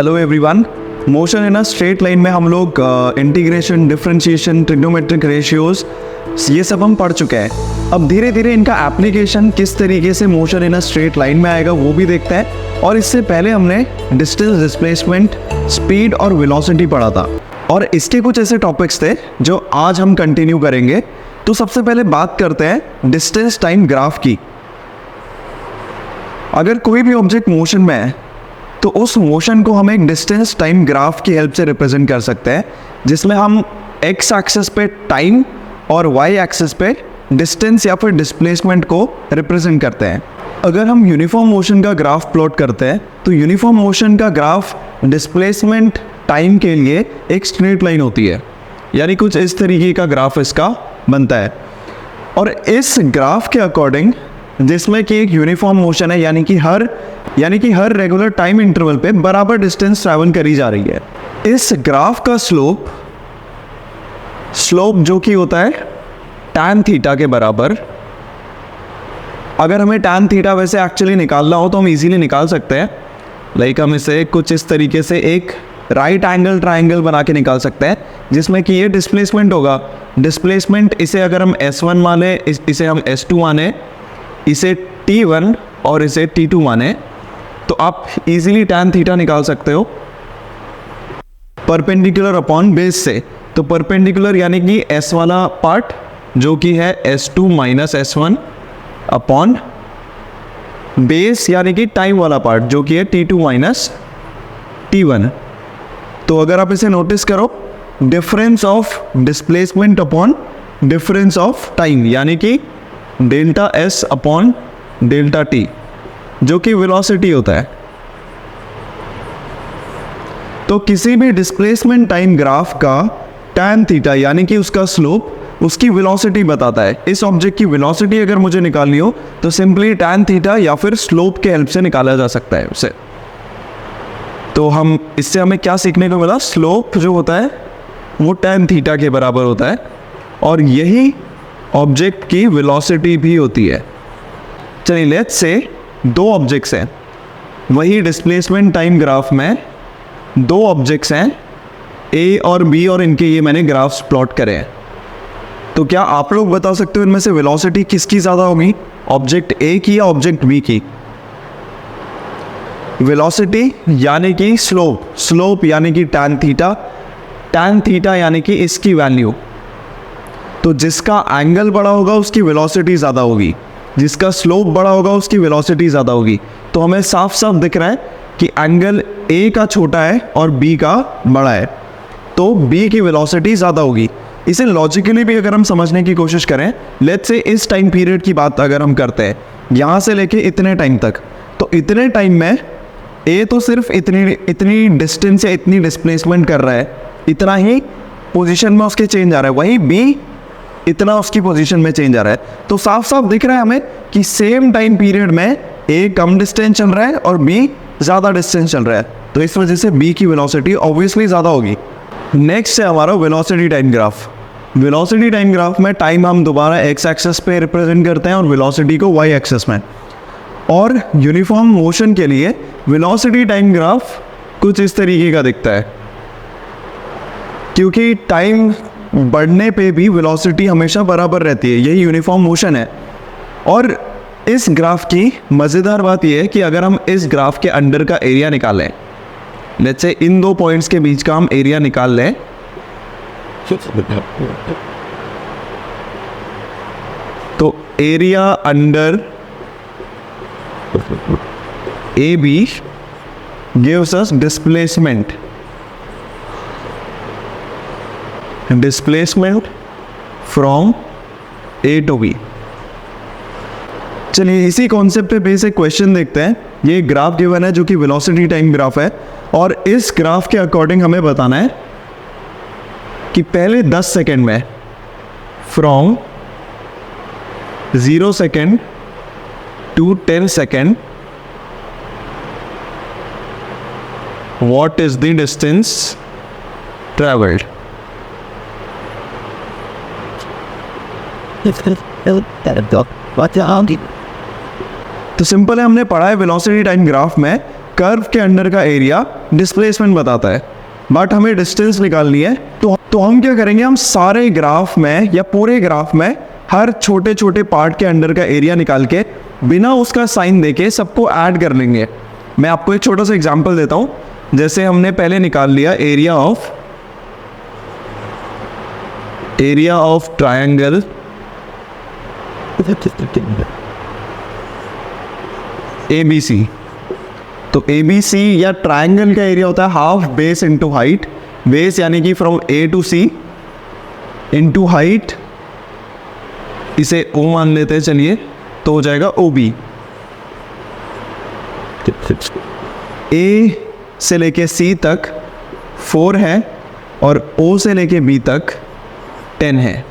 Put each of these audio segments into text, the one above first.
Hello everyone. Motion in a straight line में हम लोग इंटीग्रेशन, डिफरेंशिएशन, ट्रिग्नोमेट्रिक रेशियोज ये सब हम पढ़ चुके हैं। अब धीरे धीरे इनका एप्लीकेशन किस तरीके से motion in a straight line में आएगा वो भी देखते हैं। और इससे पहले हमने डिस्टेंस, डिस्प्लेसमेंट, स्पीड और वेलोसिटी पढ़ा था और इसके कुछ ऐसे टॉपिक्स थे जो आज हम कंटिन्यू करेंगे। तो सबसे पहले बात करते हैं डिस्टेंस टाइम ग्राफ की। अगर कोई भी ऑब्जेक्ट मोशन में है तो उस मोशन को हम एक डिस्टेंस टाइम ग्राफ की हेल्प से रिप्रेजेंट कर सकते हैं, जिसमें हम एक्स एक्सिस पे टाइम और वाई एक्सिस पे डिस्टेंस या फिर डिस्प्लेसमेंट को रिप्रेजेंट करते हैं। अगर हम यूनिफॉर्म मोशन का ग्राफ प्लॉट करते हैं तो यूनिफॉर्म मोशन का ग्राफ डिस्प्लेसमेंट टाइम के लिए एक स्ट्रेट लाइन होती है, यानी कुछ इस तरीके का ग्राफ इसका बनता है। और इस ग्राफ के अकॉर्डिंग, जिसमें कि एक यूनिफॉर्म मोशन है, यानी कि हर रेगुलर टाइम इंटरवल पे बराबर डिस्टेंस ट्रैवल करी जा रही है। इस ग्राफ का स्लोप जो कि होता है tan थीटा के बराबर। अगर हमें tan थीटा वैसे एक्चुअली निकालना हो तो हम इजीली निकाल सकते हैं। लाइक हम इसे कुछ इस तरीके से एक राइट एंगल ट्राइंगल बना के निकाल सकते हैं, जिसमें कि ये डिस्प्लेसमेंट होगा। डिस्प्लेसमेंट इसे अगर हम S1 माने, इसे हम S2 माने, इसे T1 और इसे T2 माने, तो आप इजीली tan थीटा निकाल सकते हो परपेंडिकुलर अपॉन बेस से। तो परपेंडिकुलर यानी कि S वाला पार्ट जो कि है S2 minus S1 upon base यानी कि टाइम वाला पार्ट जो कि है T2 माइनस T1। तो अगर आप इसे नोटिस करो, difference of displacement upon difference of time यानी कि delta S upon delta T जो कि वेलोसिटी होता है। तो किसी भी डिस्प्लेसमेंट टाइम ग्राफ का tan थीटा यानी कि उसका स्लोप उसकी वेलोसिटी बताता है। इस ऑब्जेक्ट की वेलोसिटी अगर मुझे निकालनी हो तो सिंपली tan थीटा या फिर स्लोप के हेल्प से निकाला जा सकता है उसे। तो इससे हमें क्या सीखने को मिला? स्लोप जो होता है वो tan थीटा के बराबर होता है और यही ऑब्जेक्ट की वेलोसिटी भी होती है। चलिए लेट्स से दो ऑब्जेक्ट्स हैं, वही डिस्प्लेसमेंट टाइम ग्राफ में दो ऑब्जेक्ट्स हैं A और B और इनके ये मैंने ग्राफ्स प्लॉट करे हैं। तो क्या आप लोग बता सकते हो इनमें से वेलोसिटी किसकी ज़्यादा होगी, ऑब्जेक्ट A की या ऑब्जेक्ट B की? वेलोसिटी यानी कि स्लोप यानी कि tan थीटा यानी कि इसकी वैल्यू। तो जिसका एंगल बड़ा होगा उसकी वेलोसिटी ज़्यादा होगी, जिसका स्लोप बड़ा होगा उसकी वेलोसिटी ज़्यादा होगी। तो हमें साफ साफ दिख रहा है कि एंगल A का छोटा है और B का बड़ा है, तो B की वेलोसिटी ज़्यादा होगी। इसे लॉजिकली भी अगर हम समझने की कोशिश करें, लेट्स से इस टाइम पीरियड की बात अगर हम करते हैं, यहाँ से लेके इतने टाइम तक, तो इतने टाइम में A तो सिर्फ इतनी डिस्टेंस या इतनी डिस्प्लेसमेंट कर रहा है, इतना ही पोजीशन में उसके चेंज आ रहा है, वहीं B इतना उसकी पोजीशन में चेंज आ रहा है। तो साफ साफ दिख रहा है हमें कि सेम टाइम पीरियड में A कम डिस्टेंस चल रहा है और B ज़्यादा डिस्टेंस चल रहा है, तो इस वजह से B की वेलोसिटी ऑब्वियसली ज़्यादा होगी। नेक्स्ट है हमारा velocity time graph. Velocity time graph में टाइम हम दोबारा x एक्सिस पे रिप्रेजेंट करते हैं और वेलोसिटी को y एक्सिस में। और यूनिफॉर्म मोशन के लिए वेलोसिटी टाइम ग्राफ कुछ इस तरीके का दिखता है, क्योंकि टाइम बढ़ने पे भी वेलोसिटी हमेशा बराबर रहती है, यही यूनिफॉर्म मोशन है। और इस ग्राफ की मज़ेदार बात यह है कि अगर हम इस ग्राफ के अंडर का एरिया निकालें, लेट्स से इन दो पॉइंट्स के बीच का हम एरिया निकाल लें, तो area under AB gives us displacement from A to B। चलिए इसी कॉन्सेप्ट पे बेसिक क्वेश्चन देखते हैं। ये ग्राफ गिवन है जो कि वेलोसिटी टाइम ग्राफ है, और इस ग्राफ के अकॉर्डिंग हमें बताना है कि पहले 10 सेकेंड में from 0 second to 10 second what is the distance traveled। तो सिंपल है, हमने पढ़ा है वेलोसिटी टाइम ग्राफ में कर्व के अंडर का एरिया डिस्प्लेसमेंट बताता है, बट हमें डिस्टेंस निकालनी है। तो हम क्या करेंगे, हम सारे ग्राफ में या पूरे ग्राफ में हर छोटे छोटे पार्ट के अंडर का एरिया निकाल के बिना उसका साइन देके सबको ऐड कर लेंगे। मैं आपको एक छोटा सा एग्जांपल देता हूँ। जैसे हमने पहले निकाल लिया एरिया ऑफ ट्रायंगल ABC। तो ABC या ट्रायंगल का एरिया होता है half base into height. Base यानी कि from A to C into height, इसे O मान लेते हैं चलिए, तो हो जाएगा OB। A से लेके C तक 4 है और O से लेके B तक 10 है,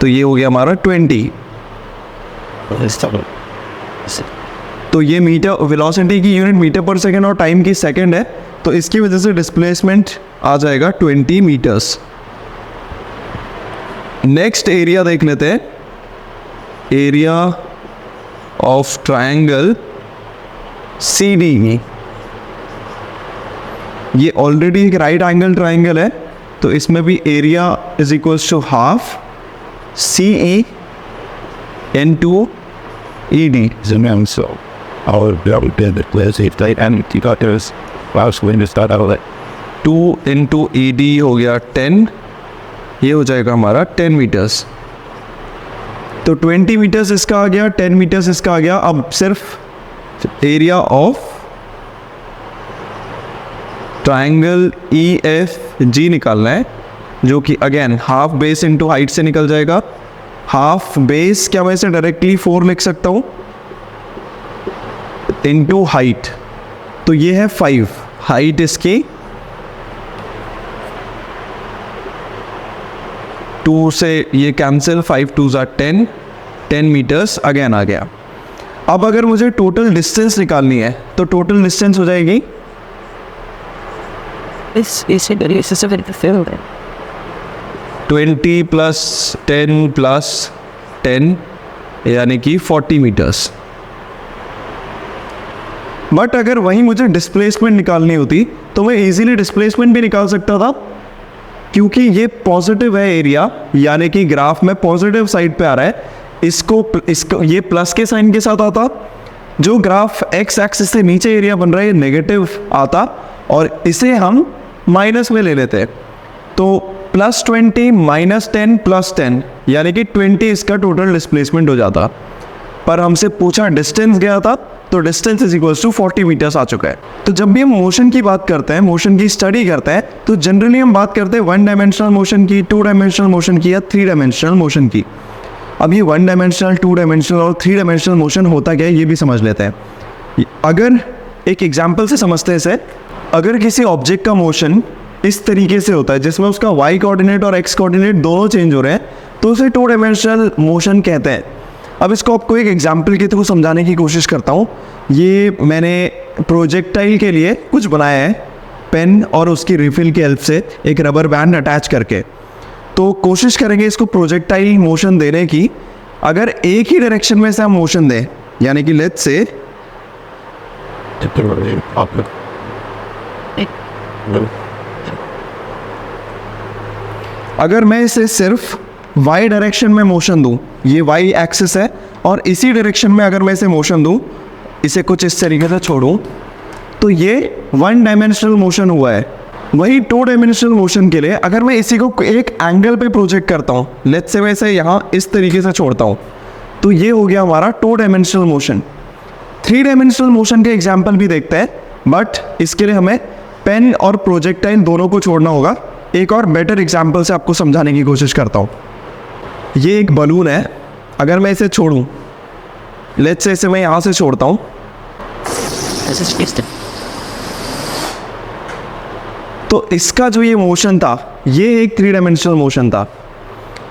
तो ये हो गया हमारा 20। तो ये मीटर, वेलोसिटी की यूनिट मीटर पर सेकेंड और टाइम की सेकेंड है, तो इसकी वजह से डिस्प्लेसमेंट आ जाएगा 20 मीटर्स। नेक्स्ट एरिया देख लेते हैं, एरिया ऑफ ट्रायंगल CD। ये ऑलरेडी एक राइट एंगल ट्रायंगल है, तो इसमें भी area is equals to half CE into ED. So our development was if they and you got those last when to start out 2 into ED हो गया 10, ये हो जाएगा हमारा 10 मीटर्स। तो 20 मीटर्स इसका आ गया, 10 मीटर्स इसका आ गया। अब सिर्फ एरिया ऑफ ट्रायंगल EFG निकालना है, जो कि again half base into height से निकल जाएगा। हाफ बेस क्या मैं इसे डायरेक्टली 4 लिख सकता हूँ इंटू हाइट, तो ये है 5। हाइट इसकी 2 से ये cancel, 5 2s are 10, 10 metres again आ गया। अब अगर मुझे टोटल डिस्टेंस निकालनी है तो टोटल डिस्टेंस हो जाएगी 20 प्लस 10 प्लस 10 यानी कि 40 मीटर्स। बट अगर वहीं मुझे डिस्प्लेसमेंट निकालनी होती तो मैं इजीली डिस्प्लेसमेंट भी निकाल सकता था, क्योंकि ये पॉजिटिव है एरिया, यानी कि ग्राफ में पॉजिटिव साइड पे आ रहा है। इसको ये प्लस के साइन के साथ आता, जो ग्राफ एक्स एक्सिस से नीचे एरिया बन रहा है ये नेगेटिव आता, और इसे हम माइनस में ले लेते हैं। तो +20 -10 +10 यानी कि 20 इसका टोटल डिस्प्लेसमेंट हो जाता। पर हमसे पूछा डिस्टेंस गया था, तो distance is equals to 40 metres आ चुका है। तो जब भी हम मोशन की बात करते हैं, मोशन की स्टडी करते हैं, तो जनरली हम बात करते हैं 1 डायमेंशनल मोशन की, 2 डायमेंशनल मोशन की या 3 डायमेंशनल मोशन की। अब ये 1 डायमेंशनल, 2 डायमेंशनल और 3 डायमेंशनल मोशन होता क्या है ये भी समझ लेते हैं। अगर एक एग्जाम्पल से समझते हैं इसे, अगर किसी ऑब्जेक्ट का मोशन इस तरीके से होता है जिसमें उसका y कोऑर्डिनेट और x कोऑर्डिनेट दोनों चेंज हो रहे हैं, तो उसे 2 डायमेंशनल मोशन कहते हैं। अब इसको आपको एक एग्जाम्पल के थ्रू समझाने की कोशिश करता हूँ। ये मैंने प्रोजेक्टाइल के लिए कुछ बनाया है, पेन और उसकी रिफिल की हेल्प से एक रबर बैंड अटैच करके। तो कोशिश करेंगे इसको प्रोजेक्टाइल मोशन देने की। अगर एक ही डायरेक्शन में से हम मोशन दें, यानी कि लेट्स से अगर मैं इसे सिर्फ y डायरेक्शन में मोशन दूं, ये y एक्सिस है, और इसी डायरेक्शन में अगर मैं इसे मोशन दूं, इसे कुछ इस तरीके से छोड़ूं, तो ये 1 डायमेंशनल मोशन हुआ है। वही 2 डायमेंशनल मोशन के लिए अगर मैं इसी को एक एंगल पे प्रोजेक्ट करता हूँ, लेट्स से मैं इसे यहाँ इस तरीके से छोड़ता हूँ, तो ये हो गया हमारा 2 डायमेंशनल मोशन। 3 डायमेंशनल मोशन के एग्जाम्पल भी देखते हैं, बट इसके लिए हमें पेन और प्रोजेक्टाइल दोनों को छोड़ना होगा। एक और बेटर एग्जाम्पल से आपको समझाने की कोशिश करता हूँ। ये एक बलून है, अगर मैं इसे छोड़ूं, लेट्स से इसे मैं यहाँ से छोड़ता हूँ, तो इसका जो ये मोशन था ये एक 3 डायमेंशनल मोशन था,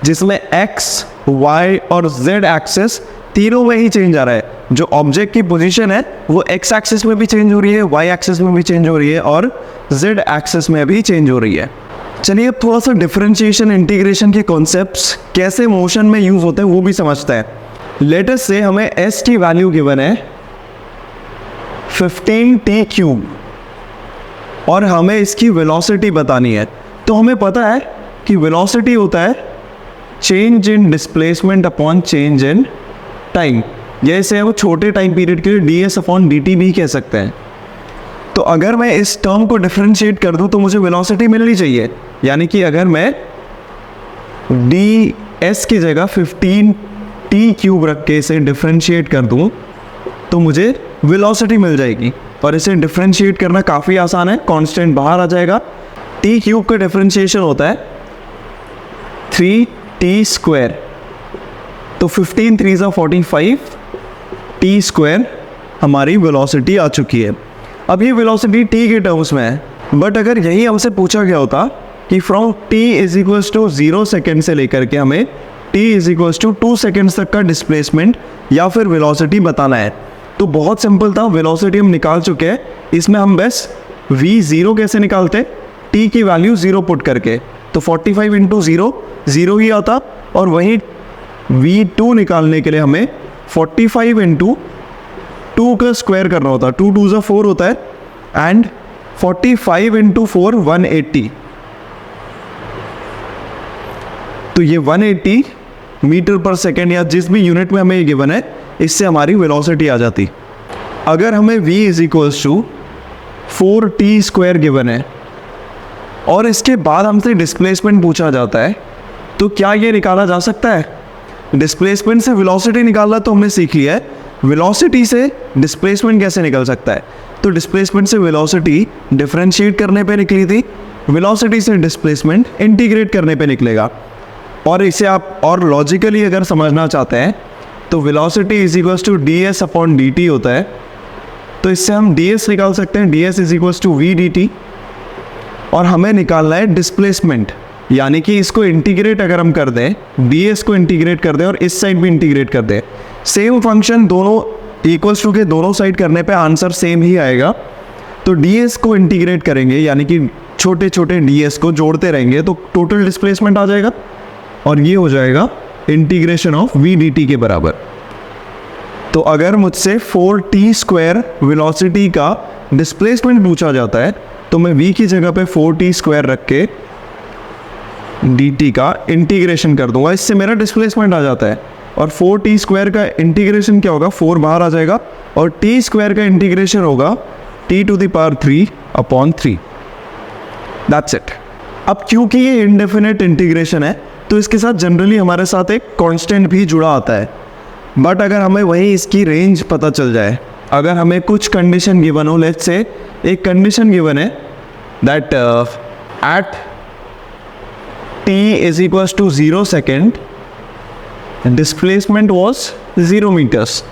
जिसमें x, y और z एक्सिस तीनों में ही चेंज आ रहा है। जो ऑब्जेक्ट की पोजीशन है वो x एक्सिस में भी चेंज हो रही है, y एक्सिस में भी चेंज हो रही है और z एक्सिस में भी चेंज हो रही है। चलिए अब थोड़ा सा डिफरेंशिएशन इंटीग्रेशन के कॉन्सेप्ट्स कैसे मोशन में यूज होते हैं वो भी समझते हैं। लेट अस से हमें s की वैल्यू गिवन है 15t³ और हमें इसकी वेलोसिटी बतानी है। तो हमें पता है कि वेलोसिटी होता है change in displacement upon change in time. जैसे वो छोटे टाइम पीरियड के लिए ds/dt भी कह सकते हैं। तो अगर मैं इस टर्म को डिफरेंशिएट कर दूं तो मुझे वेलोसिटी मिलनी चाहिए। यानी कि अगर मैं ds की जगह 15t³ रख के इसे डिफरेंशिएट कर दूं तो मुझे वेलोसिटी मिल जाएगी। और इसे डिफरेंशिएट करना काफ़ी आसान है, कांस्टेंट बाहर आ जाएगा। t³ का डिफरेंशिएशन होता है 3t²। तो 15 3 45 t² हमारी वेलोसिटी आ चुकी है। अब ये वेलोसिटी t के टर्म्स में है, बट अगर यही हमसे पूछा गया होता कि फ्रॉम t = 0 सेकेंड से लेकर के हमें t = 2 सेकेंड्स तक का डिस्प्लेसमेंट या फिर वेलोसिटी बताना है, तो बहुत सिंपल था। वेलोसिटी हम निकाल चुके हैं। इसमें हम बस v0 कैसे निकालते, t की वैल्यू 0 पुट करके, तो 45 × 0 0 ही आता। और वहीं v2 निकालने के लिए हमें 45 × 2 का स्क्वायर करना होता है। 2 2 = 4 होता है एंड 45 × 4 180। तो ये 180 मीटर पर सेकेंड या जिस भी यूनिट में हमें ये गिवन है, इससे हमारी वेलोसिटी आ जाती। अगर हमें v = 4t² गिवन है और इसके बाद हमसे डिस्प्लेसमेंट पूछा जाता है, तो क्या ये निकाला जा सकता है? डिस्प्लेसमेंट से वेलोसिटी निकालना तो हमने सीख लिया है, वेलोसिटी से डिस्प्लेसमेंट कैसे निकल सकता है? तो डिस्प्लेसमेंट से वेलोसिटी डिफरेंशिएट करने पे निकली थी, वेलोसिटी से डिस्प्लेसमेंट इंटीग्रेट करने पे निकलेगा। और इसे आप और लॉजिकली अगर समझना चाहते हैं तो वेलोसिटी = ds/dt होता है। तो इससे हम ds निकाल सकते हैं, ds = v/dt। और हमें निकालना है डिस्प्लेसमेंट, यानी कि इसको इंटीग्रेट अगर हम कर दें, ds को इंटीग्रेट कर दें और इस साइड भी इंटीग्रेट कर दें, सेम फंक्शन दोनों इक्वल्स टू के दोनों साइड करने पे आंसर सेम ही आएगा। तो ds को इंटीग्रेट करेंगे, यानी कि छोटे छोटे ds को जोड़ते रहेंगे, तो टोटल डिस्प्लेसमेंट आ जाएगा और ये हो जाएगा इंटीग्रेशन ऑफ v/dt के बराबर। तो अगर मुझसे 4t² वेलोसिटी का डिस्प्लेसमेंट पूछा जाता है तो मैं v की जगह पे 4t² रख के dt का इंटीग्रेशन कर दूंगा, इससे मेरा डिस्प्लेसमेंट आ जाता है। और 4t² का इंटीग्रेशन क्या होगा, 4 बाहर आ जाएगा और t² का इंटीग्रेशन होगा t⁻³ दैट्स इट। अब क्योंकि ये इंडेफिनेट इंटीग्रेशन है तो इसके साथ जनरली हमारे साथ एक कांस्टेंट भी जुड़ा आता है। बट अगर हमें वही इसकी रेंज पता चल जाए, अगर हमें कुछ कंडीशन गिवन हो, लेट्स से एक कंडीशन गिवन है that at t = 0 second displacement was 0 meters.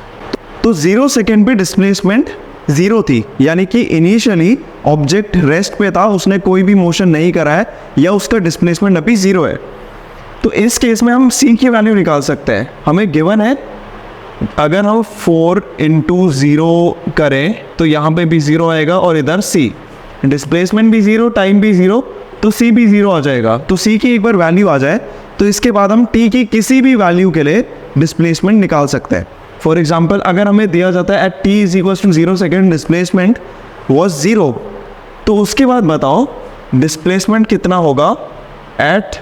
तो 0 सेकेंड पे डिस्प्लेसमेंट 0 थी, यानी कि इनिशियली ऑब्जेक्ट रेस्ट पे था, उसने कोई भी मोशन नहीं करा है या उसका डिस्प्लेसमेंट अभी 0 है। तो इस केस में हम c की वैल्यू निकाल सकते हैं। हमें गिवन है अगर हम 4 × 0 करें तो यहाँ पे भी 0 आएगा और इधर c, डिस्प्लेसमेंट भी 0, टाइम भी 0, तो c भी 0 आ जाएगा। तो c की एक बार वैल्यू आ जाए तो इसके बाद हम t की किसी भी वैल्यू के लिए डिस्प्लेसमेंट निकाल सकते हैं। फॉर एग्जाम्पल अगर हमें दिया जाता है at t = 0 second displacement was 0, तो उसके बाद बताओ डिस्प्लेसमेंट कितना होगा eight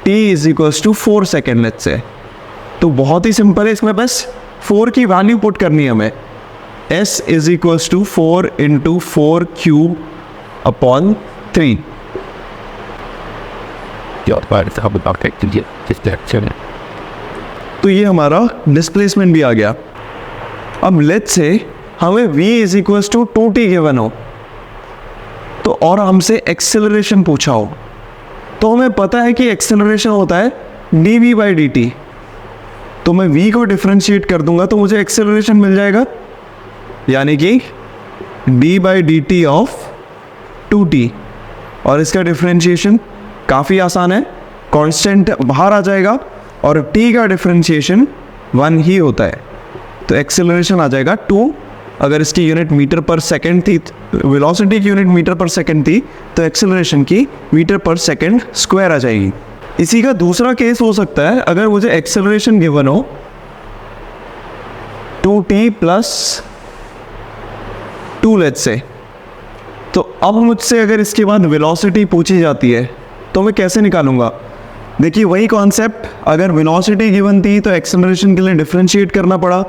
t = 4 second let's say. तो बहुत ही सिंपल है, इसमें बस 4 की वैल्यू पुट करनी है हमें। s = 4 × 4³/3। तो ये हमारा डिस्प्लेसमेंट भी आ गया। अब लेट्स से हमें v = 2t गिवन हो तो और हमसे एक्सेलरेशन पूछा हो, तो हमें पता है कि एक्सेलरेशन होता है dv/dt। तो मैं v को डिफरेंशिएट कर दूंगा तो मुझे एक्सेलरेशन मिल जाएगा, यानी कि d/dt ऑफ 2t। और इसका डिफरेंशिएशन काफ़ी आसान है, कांस्टेंट बाहर आ जाएगा और t का डिफरेंशिएशन 1 ही होता है। तो एक्सेलरेशन आ जाएगा 2। अगर इसकी यूनिट मीटर पर सेकेंड थी, वेलोसिटी की यूनिट मीटर पर सेकेंड थी, तो एक्सेलरेशन की मीटर पर सेकेंड स्क्वायर आ जाएगी। इसी का दूसरा केस हो सकता है, अगर मुझे एक्सेलरेशन गिवन हो 2t + 2 लेट्स से। तो अब मुझसे अगर इसके बाद वेलोसिटी पूछी जाती है तो मैं कैसे निकालूंगा? देखिए वही कॉन्सेप्ट, अगर वेलोसिटी गिवन थी तो एक्सेलरेशन के लिए डिफरेंशिएट करना पड़ा,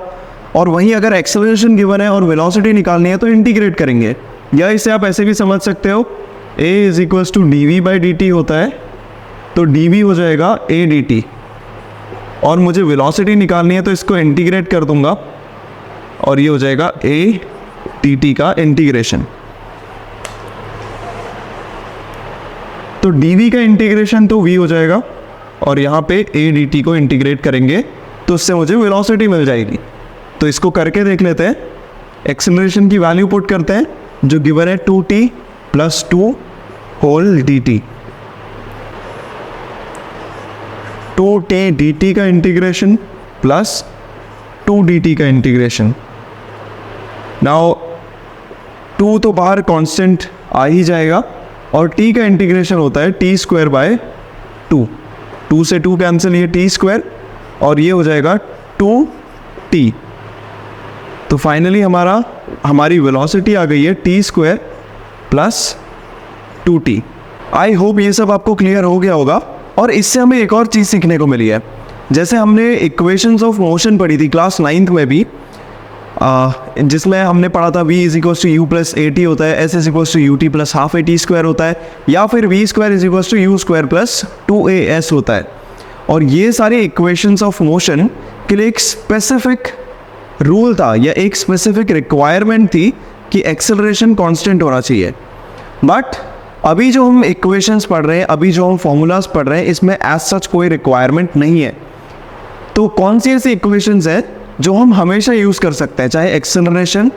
और वहीं अगर एक्सेलरेशन गिवन है और वेलोसिटी निकालनी है तो इंटीग्रेट करेंगे। या इसे आप ऐसे भी समझ सकते हो, a = dv/dt होता है, तो dv हो जाएगा a dt, और मुझे वेलोसिटी निकालनी है तो इसको इंटीग्रेट कर दूंगा और ये हो जाएगा a dt का इंटीग्रेशन। तो dv का इंटीग्रेशन तो v हो जाएगा, और यहाँ पे a dt को इंटीग्रेट करेंगे तो उससे मुझे वेलोसिटी मिल जाएगी। तो इसको करके देख लेते हैं। एक्सेलरेशन की वैल्यू पुट करते हैं जो गिवन है 2t + 2 whole dt। 2t dt का इंटीग्रेशन प्लस 2 dt का इंटीग्रेशन। नाउ 2 तो बाहर कांस्टेंट आ ही जाएगा, और t का इंटीग्रेशन होता है t²/2। 2 से 2 कैंसिल, ये t², और ये हो जाएगा 2t। तो फाइनली हमारी वेलोसिटी आ गई है t² + 2t। आई होप ये सब आपको क्लियर हो गया होगा। और इससे हमें एक और चीज़ सीखने को मिली है। जैसे हमने इक्वेशंस ऑफ मोशन पढ़ी थी क्लास 9th में भी, जिसमें हमने पढ़ा था v = u + at होता है, s = ut + ½ at² होता है, या फिर v² = u² + 2as होता है। और ये सारे इक्वेशंस ऑफ मोशन के लिए एक स्पेसिफिक रूल था या एक स्पेसिफिक रिक्वायरमेंट थी कि एक्सेलरेशन कांस्टेंट होना चाहिए। बट अभी जो हम इक्वेशंस पढ़ रहे हैं, अभी जो हम फॉर्मूलाज पढ़ रहे हैं, इसमें एज सच कोई रिक्वायरमेंट नहीं है। तो कौन सी ऐसी इक्वेशंस है जो हम हमेशा यूज़ कर सकते हैं, चाहे एक्सेलरेशन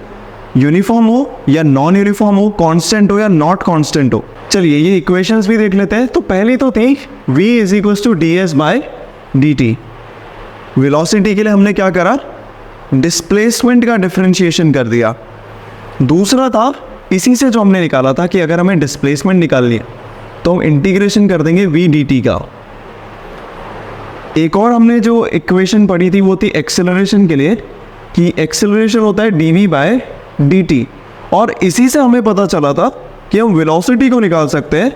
यूनिफॉर्म हो या नॉन यूनिफॉर्म हो, कांस्टेंट हो या नॉट कांस्टेंट हो? चलिए ये इक्वेशंस भी देख लेते हैं। तो पहली तो थी v = ds/dt। वेलोसिटी के लिए हमने क्या करा? डिस्प्लेसमेंट का डिफरेंशिएशन कर दिया। दूसरा था इसी से जो हमने निकाला था कि अगर हमें डिस्प्लेसमेंट निकालनी है तो हम इंटीग्रेशन कर देंगे v dt का। एक और हमने जो इक्वेशन पढ़ी थी वो थी एक्सेलरेशन के लिए, कि एक्सेलरेशन होता है dv/dt, और इसी से हमें पता चला था कि हम वेलोसिटी को निकाल सकते हैं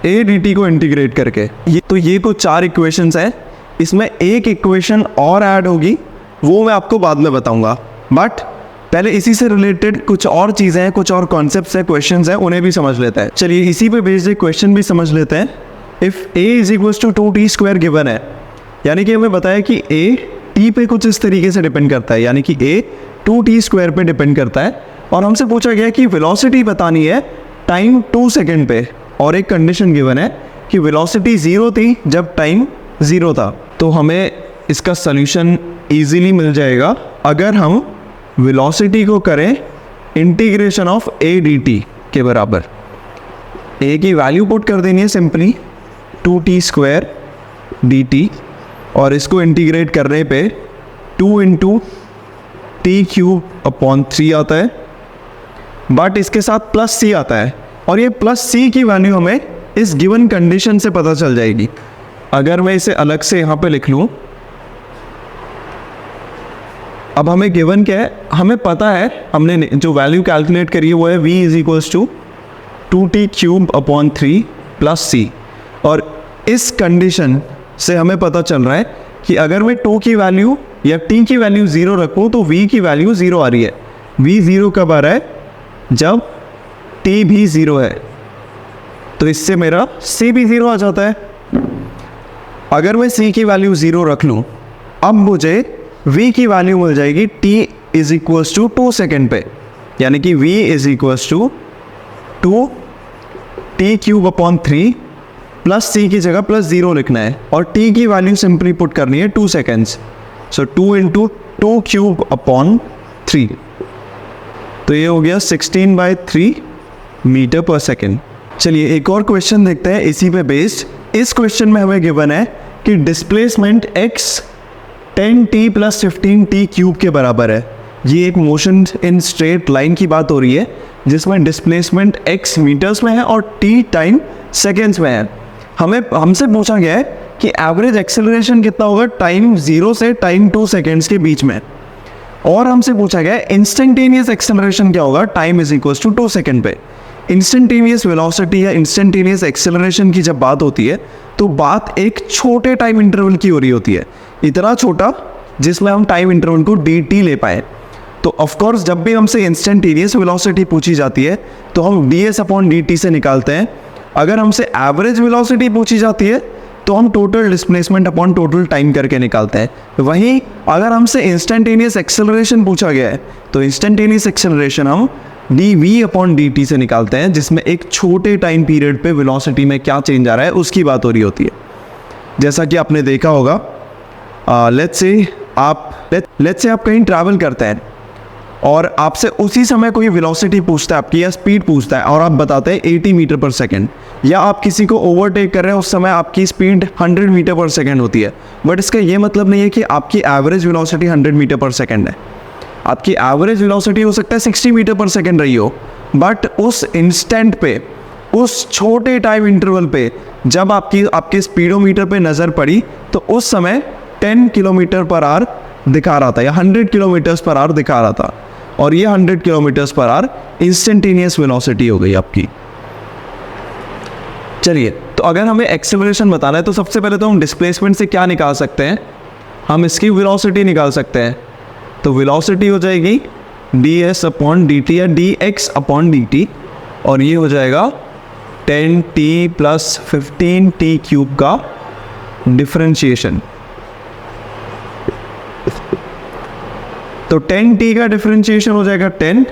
a dt को इंटीग्रेट करके। ये कुछ 4 इक्वेशंस हैं। इसमें एक इक्वेशन और ऐड होगी, वो मैं आपको बाद में बताऊंगा। बट पहले इसी से रिलेटेड कुछ और चीज़ें हैं, कुछ और कॉन्सेप्ट्स हैं, क्वेश्चंस हैं, उन्हें भी समझ लेते हैं। चलिए इसी पे बेस्ड एक क्वेश्चन भी समझ लेते हैं। इफ़ a = 2t² गिवन है, यानी कि हमें बताया कि a t पे कुछ इस तरीके से डिपेंड करता है, यानी कि a 2t² पे डिपेंड करता है, और हमसे पूछा गया कि वेलोसिटी बतानी है टाइम 2 सेकेंड पे, और एक कंडीशन गिवन है कि वेलोसिटी 0 थी जब टाइम 0 था। तो हमें इसका सॉल्यूशन इजीली मिल जाएगा अगर हम वेलोसिटी को करें इंटीग्रेशन ऑफ a dt के बराबर। a की वैल्यू पुट कर देनी है सिंपली 2t² dt, और इसको इंटीग्रेट करने पे 2 × t³ आता है, बट इसके साथ +c आता है, और ये +c की वैल्यू हमें इस गिवन कंडीशन से पता चल जाएगी। अगर मैं इसे अलग से यहाँ पे लिख लूँ, अब हमें गिवन क्या है, हमें पता है, हमने जो वैल्यू कैलकुलेट करी है वो है v = 2t³ + c, और इस कंडीशन से हमें पता चल रहा है कि अगर मैं 2 की वैल्यू या t की वैल्यू 0 रखूँ तो v की वैल्यू 0 आ रही है। v 0 कब आ रहा है? जब t भी 0 है। तो इससे मेरा c भी 0 आ जाता है। अगर मैं c की वैल्यू 0 रख लूँ, अब मुझे v की वैल्यू मिल जाएगी t = 2 सेकेंड पे, यानी कि v = 2t³ प्लस c की जगह +0 लिखना है, और t की वैल्यू सिंपली पुट करनी है 2 सेकेंड्स। सो 2 × 2³ तो ये हो गया 16/3 मीटर/सेकेंड। चलिए एक और क्वेश्चन देखते हैं इसी पे बेस्ड। इस क्वेश्चन में हमें गिवन है कि डिस्प्लेसमेंट x 10t + 15t³ के बराबर है। ये एक मोशन इन स्ट्रेट लाइन की बात हो रही है, जिसमें डिस्प्लेसमेंट x मीटर्स में है और t टाइम सेकेंड्स में है। हमसे पूछा गया है कि एवरेज एक्सेलरेशन कितना होगा टाइम 0 से टाइम 2 सेकेंड्स के बीच में। और हमसे पूछा गया इंस्टेंटेनियस एक्सेलरेशन क्या होगा, time is equal to 2 second पे। इंस्टेंटेनियस वेलोसिटी या इंस्टेंटेनियस एक्सेलरेशन की जब बात होती है तो बात एक छोटे टाइम इंटरवल की हो रही होती है, इतना छोटा जिसमें हम टाइम इंटरवल को dt ले पाए। तो ऑफ कोर्स जब भी हमसे इंस्टेंटेनियस वेलोसिटी पूछी जाती है तो हम ds/dt से निकालते हैं। अगर हमसे एवरेज वेलोसिटी पूछी जाती है तो हम total displacement upon total time करके निकालते हैं। वहीं अगर हमसे इंस्टेंटेनियस एक्सेलरेशन पूछा गया है तो इंस्टेंटेनियस एक्सेलरेशन हम dv/dt से निकालते हैं, जिसमें एक छोटे टाइम पीरियड पे वेलोसिटी में क्या चेंज आ रहा है उसकी बात हो रही होती है। जैसा कि आपने देखा होगा, लेट्स से आप कहीं ट्रैवल करते हैं और आपसे उसी समय कोई वेलोसिटी पूछता है आपकी या स्पीड पूछता है और आप बताते हैं 80 मीटर पर सेकेंड, या आप किसी को ओवरटेक कर रहे हैं उस समय आपकी स्पीड 100 मीटर पर सेकेंड होती है। बट इसका ये मतलब नहीं है कि आपकी एवरेज वेलोसिटी 100 मीटर पर सेकेंड है। आपकी एवरेज वेलोसिटी हो सकता है 60 मीटर पर सेकेंड रही हो, बट उस इंस्टेंट पे, उस छोटे टाइम इंटरवल पे जब आपके स्पीडोमीटर पे नज़र पड़ी तो उस समय 10 किलोमीटर पर आवर दिखा रहा था या 100 किलोमीटर्स पर आवर दिखा रहा था, और ये 100 kilometres per hour instantaneous velocity हो गई आपकी। चलिए, तो अगर हमें एक्सेलरेशन बताना है तो सबसे पहले तो हम डिस्प्लेसमेंट से क्या निकाल सकते हैं, हम इसकी वेलोसिटी निकाल सकते हैं। तो वेलोसिटी हो जाएगी ds/dt या dx/dt, और ये हो जाएगा 10t + 15t³ का डिफरेंशिएशन। तो 10t का डिफरेंशिएशन हो जाएगा 10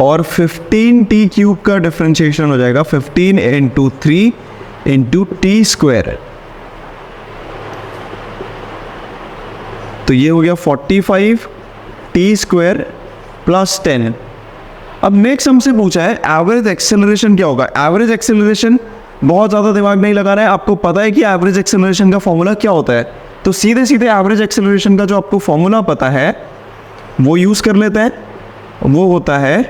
और 15t³ का डिफरेंशिएशन हो जाएगा 15 × 3 × t²। तो ये हो गया 45 t² + 10। अब नेक्स्ट हमसे पूछा है एवरेज एक्सेलरेशन क्या होगा। एवरेज एक्सेलरेशन बहुत ज़्यादा दिमाग नहीं लगाना है, आपको पता है कि एवरेज एक्सेलरेशन का फॉर्मूला क्या होता है। तो सीधे सीधे एवरेज एक्सेलरेशन का जो आपको फॉर्मूला पता है वो यूज़ कर लेते हैं। वो होता है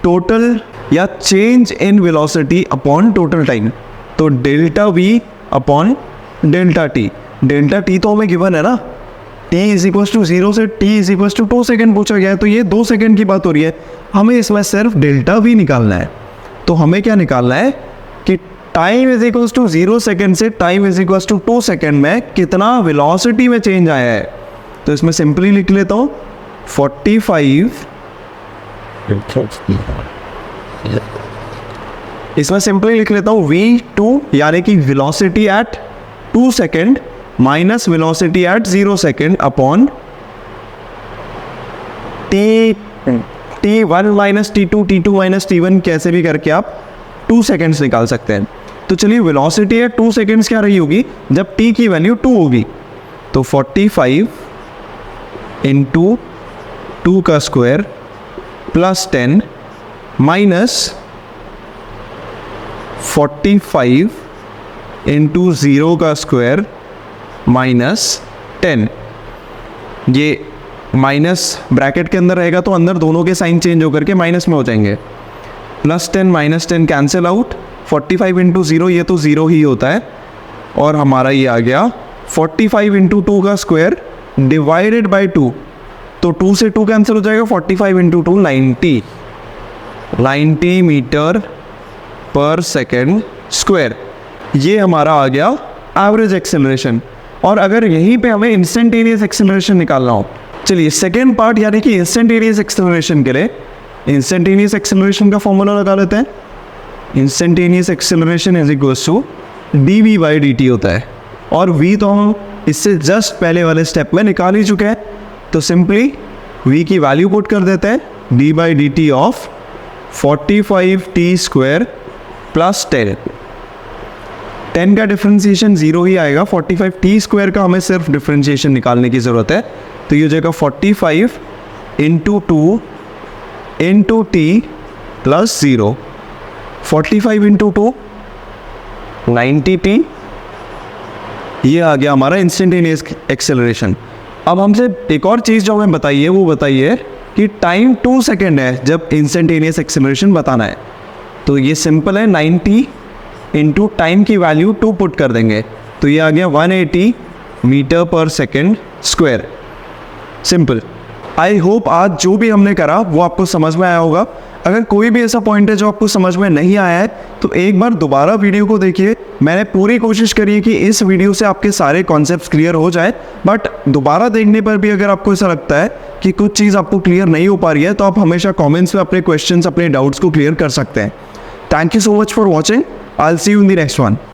टोटल या change in velocity upon total time. तो ΔV/ΔT। ΔT तो हमें गिवन है ना, t = 0 से t = 2 सेकेंड पूछा गया है, तो ये 2 सेकेंड की बात हो रही है। हमें इसमें सिर्फ ΔV निकालना है। तो हमें क्या निकालना है कि टाइम = 0 सेकेंड से टाइम = 2 सेकेंड में कितना वेलोसिटी में चेंज आया है। तो इसमें सिंपली लिख लेता हूँ 45, इसमें सिंपली लिख लेता हूँ v2 यानी कि velocity at 2 second minus velocity at 0 second upon t1 minus t2, t2 minus t1, कैसे भी करके आप 2 सेकेंड्स निकाल सकते हैं। तो चलिए, वेलोसिटी एट 2 सेकेंड्स क्या रही होगी जब t की वैल्यू 2 होगी। तो 45 × 2 का स्क्वायर + 10 माइनस 45 × 0 का स्क्वायर -10। ये माइनस ब्रैकेट के अंदर रहेगा तो अंदर दोनों के साइन चेंज होकर के माइनस में हो जाएंगे। +10 -10 कैंसिल आउट, 45 × 0 ये तो 0 ही होता है, और हमारा ये आ गया 45 × 2 का स्क्वायर डिवाइडेड बाय 2। तो 2 से 2 कैंसिल हो जाएगा, 45 × 2 90 मीटर पर सेकेंड स्क्वायर। ये हमारा आ गया एवरेज एक्सेलरेशन। और अगर यहीं पे हमें इंस्टेंटेनियस एक्सेलरेशन निकालना हो, चलिए सेकेंड पार्ट यानी कि इंस्टेंटेनियस एक्सेलरेशन के लिए इंस्टेंटेनियस एक्सेलरेशन का फॉर्मूला लगा लेते हैं। इंस्टेंटेनियस एक्सेलरेशन = dv/dt होता है, और v तो हम इससे जस्ट पहले वाले स्टेप में निकाल ही चुके हैं। तो सिंपली v की वैल्यू पुट कर देते हैं, d/dt ऑफ 45t² + 10। 10 का डिफरेंशिएशन 0 ही आएगा, 45t² का हमें सिर्फ डिफरेंशिएशन निकालने की ज़रूरत है। तो ये हो जाएगा 45 × 2 × t + 0। 45 × 2 90t, ये आ गया हमारा इंस्टेंटेनियस एक्सेलरेशन। अब हमसे एक और चीज़ जो हमें बताइए वो बताइए कि टाइम 2 सेकेंड है जब इंस्टेंटेनियस एक्सेलरेशन बताना है। तो ये सिंपल है, 90 × टाइम की वैल्यू 2 पुट कर देंगे। तो ये आ गया 180 मीटर पर second square. Simple. I hope आज जो भी हमने करा वो आपको समझ में आया होगा। अगर कोई भी ऐसा पॉइंट है जो आपको समझ में नहीं आया है तो एक बार दोबारा वीडियो को देखिए। मैंने पूरी कोशिश करी है कि इस वीडियो से आपके सारे कॉन्सेप्ट्स क्लियर हो जाए, बट दोबारा देखने पर भी अगर आपको ऐसा लगता है कि कुछ चीज़ आपको क्लियर नहीं हो पा रही है तो आप हमेशा कॉमेंट्स में अपने क्वेश्चंस, अपने डाउट्स को क्लियर कर सकते हैं। Thank you so much for watching. I will see you in the next one.